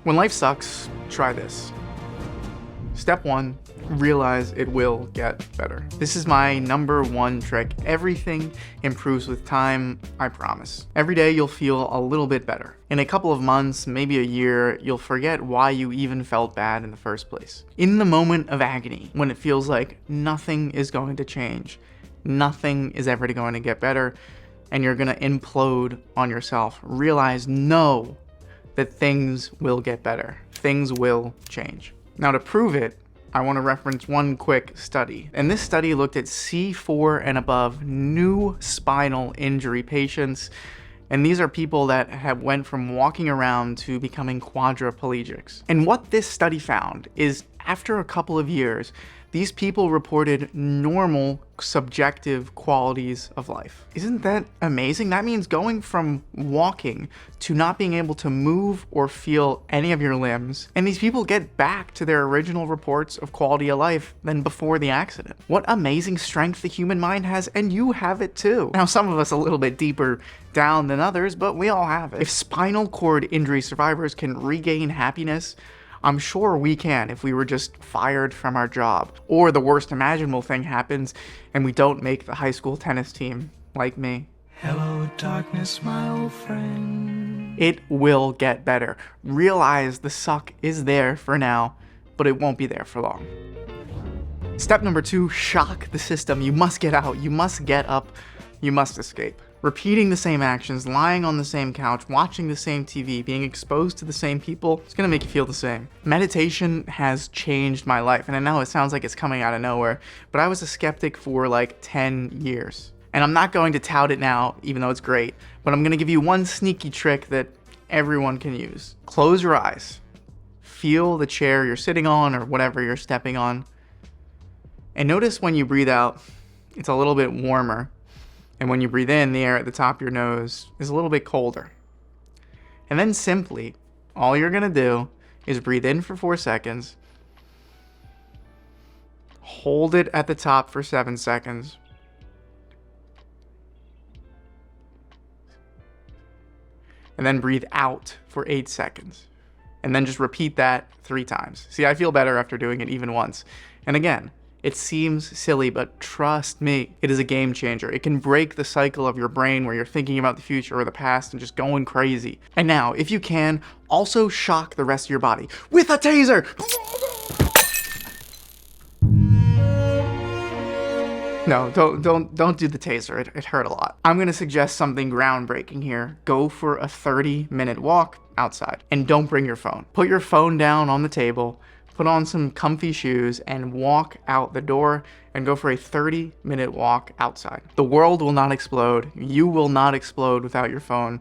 When life sucks, try this. Step 1, realize it will get better. This is my #1 trick. Everything improves with time, I promise. Every day you'll feel a little bit better. In a couple of months, maybe a year, you'll forget why you even felt bad in the first place. In the moment of agony, when it feels like nothing is going to change, nothing is ever going to get better, and you're gonna implode on yourself, realize, know that things will get better. Things will change. Now, to prove it, I want to reference one quick study. And this study looked at C4 and above new spinal injury patients. And these are people that have went from walking around to becoming quadriplegics. And what this study found is after a couple of years, these people reported normal subjective qualities of life. Isn't that amazing? That means going from walking to not being able to move or feel any of your limbs. And these people get back to their original reports of quality of life than before the accident. What amazing strength the human mind has, and you have it too. Now, some of us a little bit deeper down than others, but we all have it. If spinal cord injury survivors can regain happiness, I'm sure we can if we were just fired from our job. Or the worst imaginable thing happens and we don't make the high school tennis team, like me. Hello, darkness, my old friend. It will get better. Realize the suck is there for now, but it won't be there for long. Step number 2, shock the system. You must get out, you must get up, you must escape. Repeating the same actions, lying on the same couch, watching the same TV, being exposed to the same people, it's gonna make you feel the same. Meditation has changed my life, and I know it sounds like it's coming out of nowhere, but I was a skeptic for like 10 years. And I'm not going to tout it now, even though it's great, but I'm gonna give you one sneaky trick that everyone can use. Close your eyes. Feel the chair you're sitting on or whatever you're stepping on. And notice when you breathe out, it's a little bit warmer. And when you breathe in, the air at the top of your nose is a little bit colder. And then simply, all you're gonna do is breathe in for 4 seconds, hold it at the top for 7 seconds, and then breathe out for 8 seconds. And then just repeat that 3 times. See, I feel better after doing it even once. And again, it seems silly, but trust me, it is a game changer. It can break the cycle of your brain where you're thinking about the future or the past and just going crazy. And now, if you can, also shock the rest of your body with a taser. No, don't do the taser. It hurt a lot. I'm gonna suggest something groundbreaking here. Go for a 30-minute walk outside and don't bring your phone. Put your phone down on the table, put on some comfy shoes, and walk out the door and go for a 30-minute walk outside. The world will not explode. You will not explode without your phone.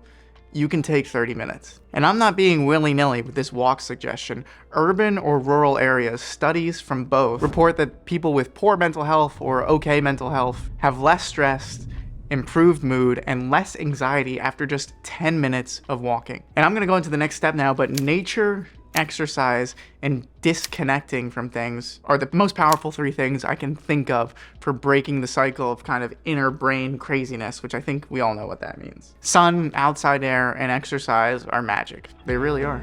You can take 30 minutes. And I'm not being willy-nilly with this walk suggestion. Urban or rural areas, studies from both report that people with poor mental health or okay mental health have less stress, improved mood, and less anxiety after just 10 minutes of walking. And I'm gonna go into the next step now, but nature, exercise, and disconnecting from things are the most powerful 3 things I can think of for breaking the cycle of kind of inner brain craziness, which I think we all know what that means. Sun, outside air, and exercise are magic. They really are.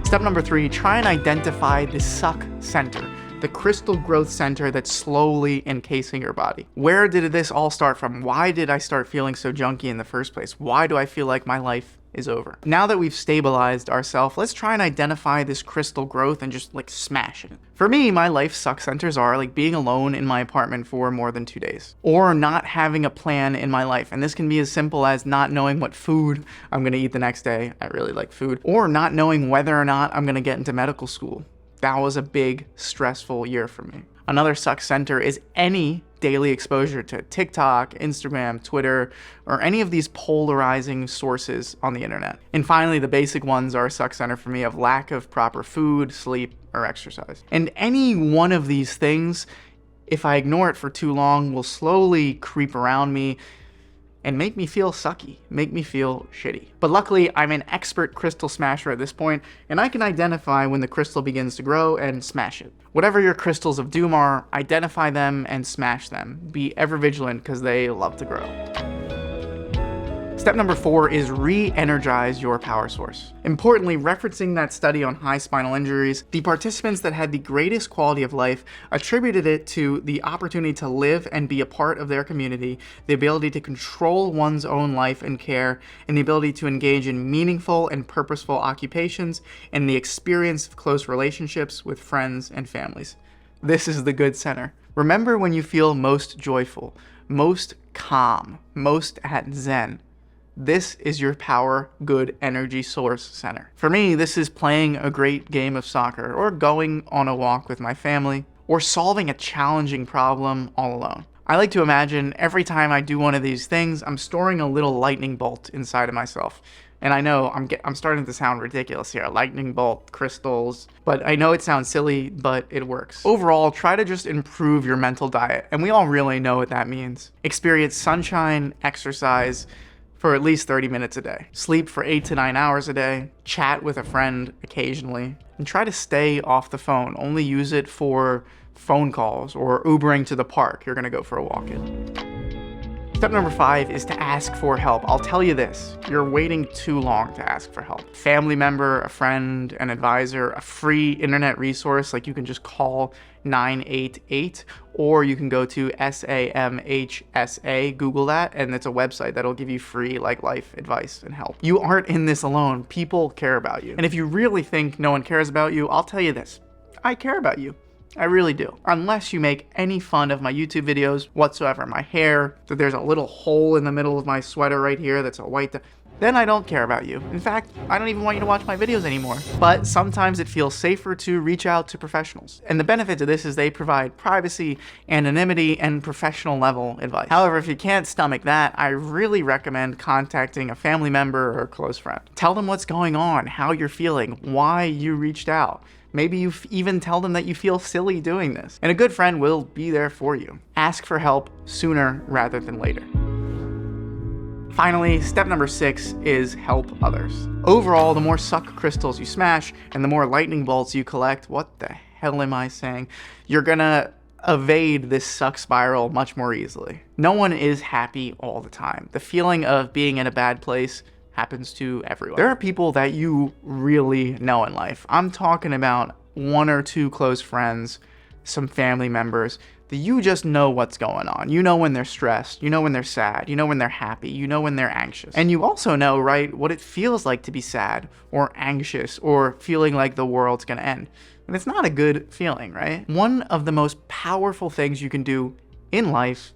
Step number 3, try and identify the suck center, the crystal growth center that's slowly encasing your body. Where did this all start from? Why did I start feeling so junky in the first place? Why do I feel like my life is over? Now that we've stabilized ourselves, let's try and identify this crystal growth and just like smash it. For me, my life suck centers are like being alone in my apartment for more than 2 days, or not having a plan in my life. And this can be as simple as not knowing what food I'm gonna eat the next day. I really like food. Or not knowing whether or not I'm gonna get into medical school. That was a big, stressful year for me. Another suck center is any daily exposure to TikTok, Instagram, Twitter, or any of these polarizing sources on the internet. And finally, the basic ones are a suck center for me of lack of proper food, sleep, or exercise. And any one of these things, if I ignore it for too long, will slowly creep around me and make me feel sucky, make me feel shitty. But luckily, I'm an expert crystal smasher at this point, and I can identify when the crystal begins to grow and smash it. Whatever your crystals of doom are, identify them and smash them. Be ever vigilant, because they love to grow. Step number 4 is re-energize your power source. Importantly, referencing that study on high spinal injuries, the participants that had the greatest quality of life attributed it to the opportunity to live and be a part of their community, the ability to control one's own life and care, and the ability to engage in meaningful and purposeful occupations, and the experience of close relationships with friends and families. This is the good center. Remember when you feel most joyful, most calm, most at zen. This is your power, good energy source center. For me, this is playing a great game of soccer, or going on a walk with my family, or solving a challenging problem all alone. I like to imagine every time I do one of these things, I'm storing a little lightning bolt inside of myself. And I know I'm starting to sound ridiculous here, lightning bolt, crystals, but I know it sounds silly, but it works. Overall, try to just improve your mental diet, and we all really know what that means. Experience sunshine, exercise, for at least 30 minutes a day. Sleep for 8 to 9 hours a day. Chat with a friend occasionally. And try to stay off the phone. Only use it for phone calls or Ubering to the park. You're gonna go for a walk in. Step number 5 is to ask for help. I'll tell you this, you're waiting too long to ask for help. Family member, a friend, an advisor, a free internet resource, like you can just call 988, or you can go to SAMHSA, Google that, and it's a website that'll give you free life advice and help. You aren't in this alone. People care about you. And if you really think no one cares about you, I'll tell you this, I care about you. I really do. Unless you make any fun of my YouTube videos whatsoever, my hair, that there's a little hole in the middle of my sweater right here that's a white, then I don't care about you. In fact, I don't even want you to watch my videos anymore. But sometimes it feels safer to reach out to professionals. And the benefit to this is they provide privacy, anonymity, and professional level advice. However, if you can't stomach that, I really recommend contacting a family member or a close friend. Tell them what's going on, how you're feeling, why you reached out. Maybe you even tell them that you feel silly doing this. And a good friend will be there for you. Ask for help sooner rather than later. Finally, step number 6 is help others. Overall, the more suck crystals you smash and the more lightning bolts you collect, what the hell am I saying? You're gonna evade this suck spiral much more easily. No one is happy all the time. The feeling of being in a bad place happens to everyone. There are people that you really know in life. I'm talking about 1 or 2 close friends, some family members, that you just know what's going on. You know when they're stressed, you know when they're sad, you know when they're happy, you know when they're anxious. And you also know, right, what it feels like to be sad or anxious or feeling like the world's gonna end. And it's not a good feeling, right? One of the most powerful things you can do in life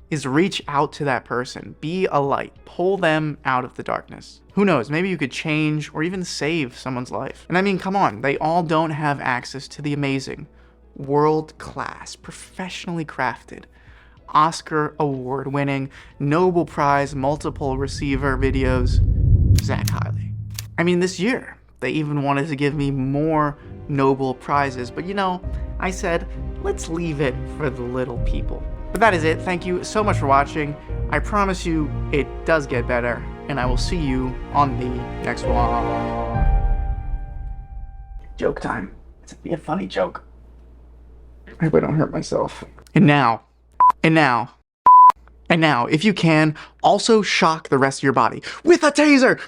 is reach out to that person, be a light, pull them out of the darkness. Who knows, maybe you could change or even save someone's life. And I mean, come on, they all don't have access to the amazing, world-class, professionally crafted, Oscar award-winning, Nobel Prize multiple receiver videos, Zach Hiley. I mean, this year, they even wanted to give me more Nobel Prizes, but you know, I said, let's leave it for the little people. But that is it. Thank you so much for watching. I promise you it does get better, and I will see you on the next one. Joke time. It's be a funny joke. I hope I don't hurt myself. And now, if you can, also shock the rest of your body with a taser.